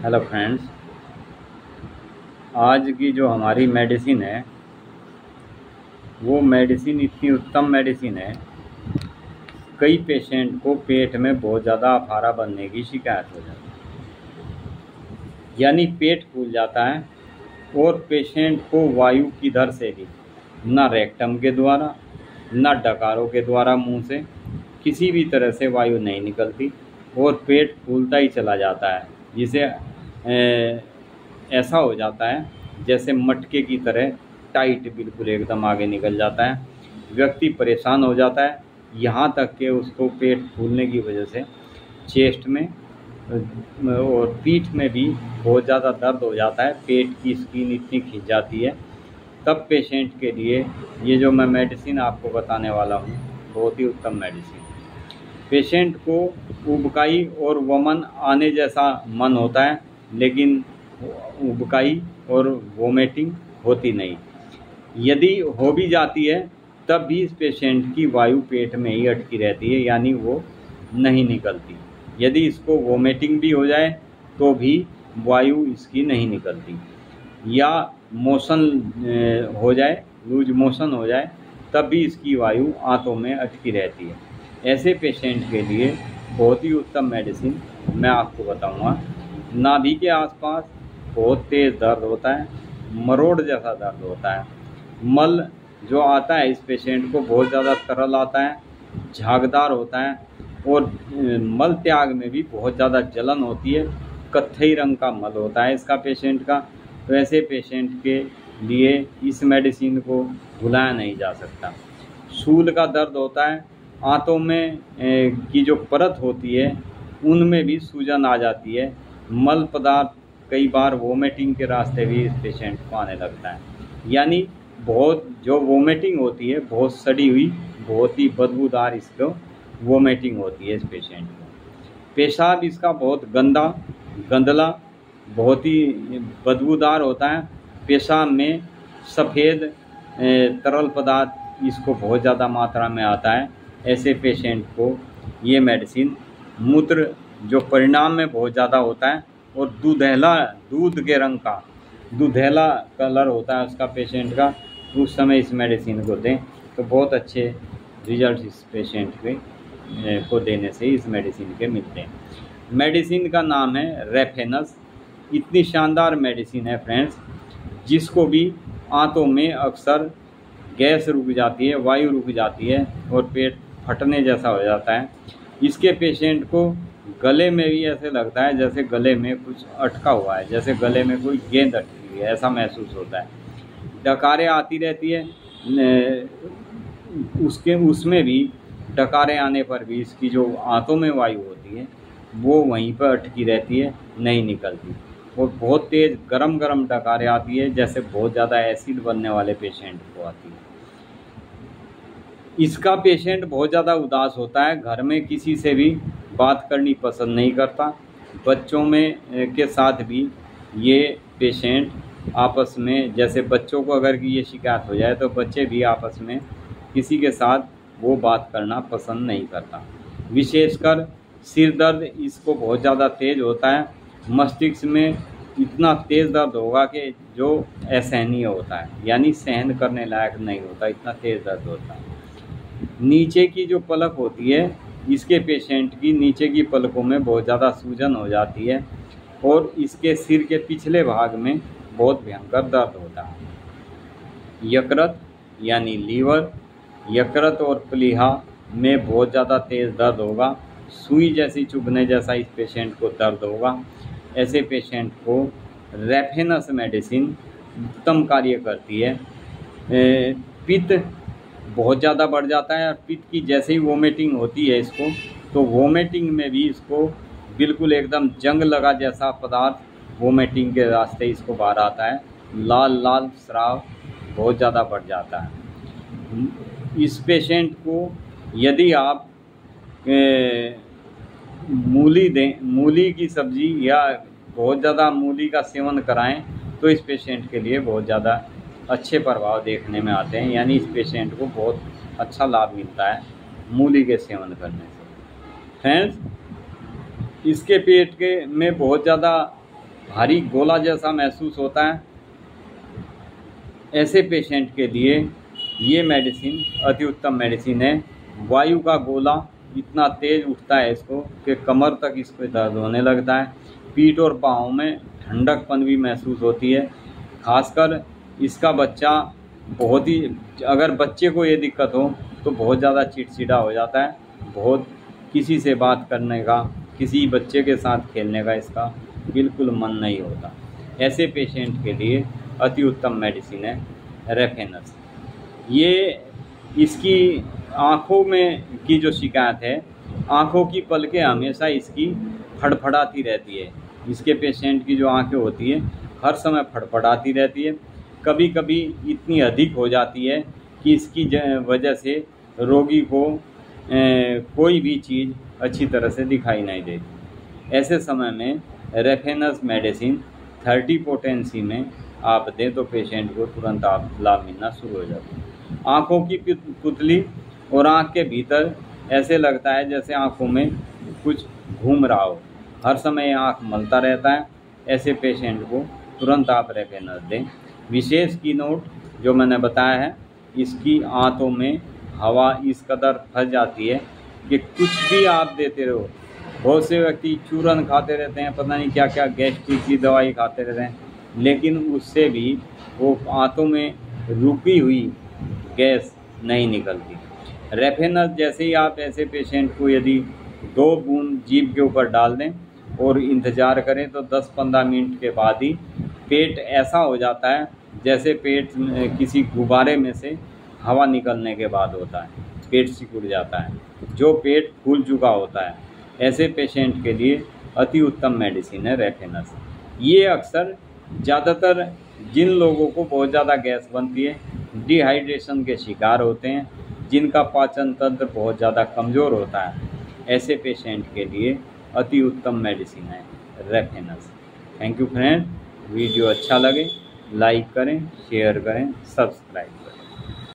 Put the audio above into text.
Hello friends, आज की जो हमारी मेडिसिन है वो मेडिसिन इतनी उत्तम मेडिसिन है। कई पेशेंट को पेट में बहुत ज़्यादा अफारा बनने की शिकायत हो जाती है, यानी पेट फूल जाता है और पेशेंट को वायु किधर से भी, ना रेक्टम के द्वारा ना डकारों के द्वारा मुंह से किसी भी तरह से वायु नहीं निकलती और पेट फूलता ही चला जाता है, जिसे ऐसा हो जाता है जैसे मटके की तरह टाइट बिल्कुल एकदम आगे निकल जाता है। व्यक्ति परेशान हो जाता है, यहाँ तक कि उसको पेट फूलने की वजह से चेस्ट में और पीठ में भी बहुत ज़्यादा दर्द हो जाता है। पेट की स्किन इतनी खिंच जाती है। तब पेशेंट के लिए ये जो मैं मेडिसिन आपको बताने वाला हूँ बहुत ही उत्तम मेडिसिन। पेशेंट को उबकाई और वमन आने जैसा मन होता है, लेकिन उबकाई और वोमिटिंग होती नहीं। यदि हो भी जाती है तब भी इस पेशेंट की वायु पेट में ही अटकी रहती है, यानी वो नहीं निकलती। यदि इसको वोमिटिंग भी हो जाए तो भी वायु इसकी नहीं निकलती, या मोशन हो जाए, लूज मोशन हो जाए, तब भी इसकी वायु आंतों में अटकी रहती है। ऐसे पेशेंट के लिए बहुत ही उत्तम मेडिसिन मैं आपको बताऊंगा। नाभि के आसपास बहुत तेज़ दर्द होता है, मरोड़ जैसा दर्द होता है, मल जो आता है इस पेशेंट को बहुत ज़्यादा तरल आता है, झागदार होता है और मल त्याग में भी बहुत ज़्यादा जलन होती है। कत्थई रंग का मल होता है इसका पेशेंट का। तो ऐसे पेशेंट के लिए इस मेडिसिन को भुलाया नहीं जा सकता। सूल का दर्द होता है, आंतों में की जो परत होती है उनमें भी सूजन आ जाती है। मल पदार्थ कई बार वोमिटिंग के रास्ते भी इस पेशेंट को आने लगता है, यानी बहुत जो वोमिटिंग होती है बहुत सड़ी हुई, बहुत ही बदबूदार इसको वोमिटिंग होती है इस पेशेंट को। पेशाब इसका बहुत गंदला बहुत ही बदबूदार होता है। पेशाब में सफ़ेद तरल पदार्थ इसको बहुत ज़्यादा मात्रा में आता है। ऐसे पेशेंट को ये मेडिसिन, मूत्र जो परिणाम में बहुत ज़्यादा होता है और दूध के रंग का दूधेला कलर होता है उसका पेशेंट का, उस समय इस मेडिसिन को दें तो बहुत अच्छे रिजल्ट इस पेशेंट को देने से इस मेडिसिन के मिलते हैं। मेडिसिन का नाम है रेफेनस। इतनी शानदार मेडिसिन है फ्रेंड्स, जिसको भी आंतों में अक्सर गैस रुक जाती है, वायु रुक जाती है और पेट फटने जैसा हो जाता है। इसके पेशेंट को गले में भी ऐसे लगता है जैसे गले में कुछ अटका हुआ है, जैसे गले में कोई गेंद अटकी हुई है, ऐसा महसूस होता है। डकारें आती रहती है, उसमें भी डकारें आने पर भी इसकी जो आंतों में वायु होती है वो वहीं पर अटकी रहती है, नहीं निकलती। और बहुत तेज़ गरम डकारें आती है, जैसे बहुत ज़्यादा एसिड बनने वाले पेशेंट को आती है। इसका पेशेंट बहुत ज़्यादा उदास होता है, घर में किसी से भी बात करनी पसंद नहीं करता। बच्चों में के साथ भी ये पेशेंट आपस में, जैसे बच्चों को अगर ये शिकायत हो जाए तो बच्चे भी आपस में किसी के साथ वो बात करना पसंद नहीं करता। विशेषकर सिर दर्द इसको बहुत ज़्यादा तेज़ होता है। मस्तिष्क में इतना तेज़ दर्द होगा कि जो असहनीय होता है, यानी सहन करने लायक नहीं होता, इतना तेज़ दर्द होता है। नीचे की जो पलक होती है इसके पेशेंट की, नीचे की पलकों में बहुत ज़्यादा सूजन हो जाती है और इसके सिर के पिछले भाग में बहुत भयंकर दर्द होता है। यकृत यानी लीवर, यकृत और प्लीहा में बहुत ज़्यादा तेज़ दर्द होगा। सुई जैसी चुभने जैसा इस पेशेंट को दर्द होगा। ऐसे पेशेंट को रेफेनस मेडिसिन उत्तम कार्य करती है। पित्त बहुत ज़्यादा बढ़ जाता है और पित्त की जैसे ही वोमिटिंग होती है इसको, तो वोमिटिंग में भी इसको बिल्कुल एकदम जंग लगा जैसा पदार्थ वोमिटिंग के रास्ते इसको बाहर आता है। लाल स्राव बहुत ज़्यादा बढ़ जाता है। इस पेशेंट को यदि आप मूली की सब्ज़ी या बहुत ज़्यादा मूली का सेवन कराएं तो इस पेशेंट के लिए बहुत ज़्यादा अच्छे प्रभाव देखने में आते हैं, यानी इस पेशेंट को बहुत अच्छा लाभ मिलता है मूली के सेवन करने से। फ्रेंड्स, इसके पेट के में बहुत ज़्यादा भारी गोला जैसा महसूस होता है, ऐसे पेशेंट के लिए ये मेडिसिन अति उत्तम मेडिसिन है। वायु का गोला इतना तेज उठता है इसको कि कमर तक इसको दर्द होने लगता है। पीठ और पाँव में ठंडकपन भी महसूस होती है। खासकर इसका बच्चा बहुत ही, अगर बच्चे को ये दिक्कत हो तो बहुत ज़्यादा चिड़चिड़ा हो जाता है, बहुत किसी से बात करने का, किसी बच्चे के साथ खेलने का इसका बिल्कुल मन नहीं होता। ऐसे पेशेंट के लिए अति उत्तम मेडिसिन है रेफेनस। ये इसकी आँखों में की जो शिकायत है, आँखों की पलकें हमेशा इसकी फड़फड़ाती रहती है। इसके पेशेंट की जो आँखें होती है हर समय फड़फड़ाती रहती है, कभी कभी इतनी अधिक हो जाती है कि इसकी वजह से रोगी को कोई भी चीज़ अच्छी तरह से दिखाई नहीं देती। ऐसे समय में रेफेनस मेडिसिन 30 पोटेंसी में आप दें तो पेशेंट को तुरंत आप लाभ मिलना शुरू हो जाता है। आँखों की पुतली और आँख के भीतर ऐसे लगता है जैसे आँखों में कुछ घूम रहा हो, हर समय आँख मलता रहता है। ऐसे पेशेंट को तुरंत आप रेफेनस दें। विशेष की नोट जो मैंने बताया है, इसकी आंतों में हवा इस कदर फंस जाती है कि कुछ भी आप देते रहो। बहुत से व्यक्ति चूरन खाते रहते हैं, पता नहीं क्या क्या गैस्ट्रिक की दवाई खाते रहते हैं, लेकिन उससे भी वो आंतों में रुकी हुई गैस नहीं निकलती। रेफेनस जैसे ही आप ऐसे पेशेंट को यदि 2 बूंद जीभ के ऊपर डाल दें और इंतज़ार करें तो 10-15 मिनट के बाद ही पेट ऐसा हो जाता है जैसे पेट किसी गुब्बारे में से हवा निकलने के बाद होता है, पेट सिकुड़ जाता है, जो पेट फूल चुका होता है। ऐसे पेशेंट के लिए अति उत्तम मेडिसिन है रेफेनस। ये अक्सर ज़्यादातर जिन लोगों को बहुत ज़्यादा गैस बनती है, डिहाइड्रेशन के शिकार होते हैं, जिनका पाचन तंत्र बहुत ज़्यादा कमज़ोर होता है, ऐसे पेशेंट के लिए अति उत्तम मेडिसिन है Raphanus. Thank you friend. Video अच्छा लगे लाइक करें, शेयर करें, सब्सक्राइब करें।